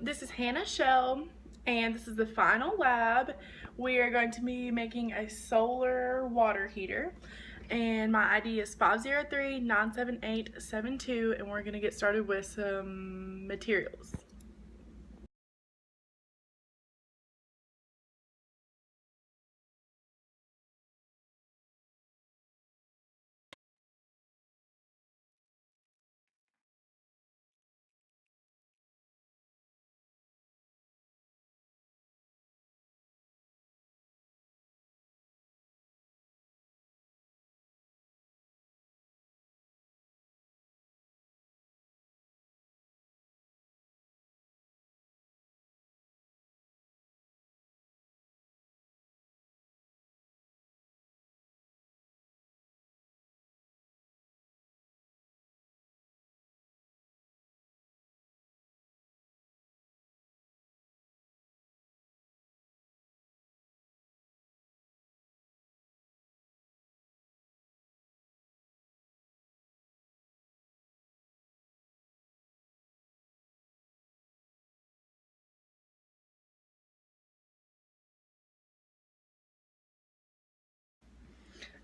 this is Hannah Shell, and this is the final lab. We are going to be making a solar water heater, and my ID is 503-97872, and we're going to get started with some materials.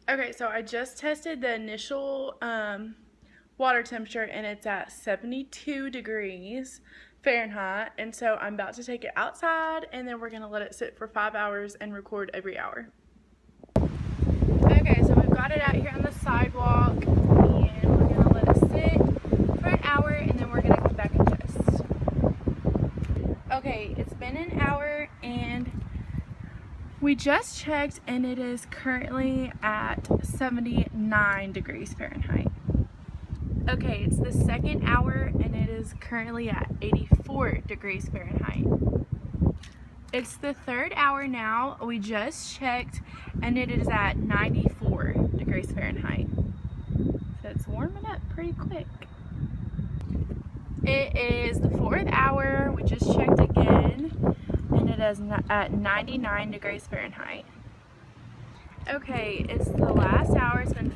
Okay, so I just tested the initial water temperature, and it's at 72 degrees Fahrenheit, and so I'm about to take it outside, and then we're going to let it sit for 5 hours and record every hour. Okay, so we've got it out here on the sidewalk, and we're going to let it sit for an hour, and then we're going to come back and test. Okay, it's been an hour, and we just checked, and it is currently at 79 degrees Fahrenheit. Okay, it's the second hour, and it is currently at 84 degrees Fahrenheit. It's the third hour now. We just checked, and it is at 94 degrees Fahrenheit. So it's warming up pretty quick. It is the fourth hour. We just checked again, and it is at 99 degrees Fahrenheit. Okay, it's the last hour. It's been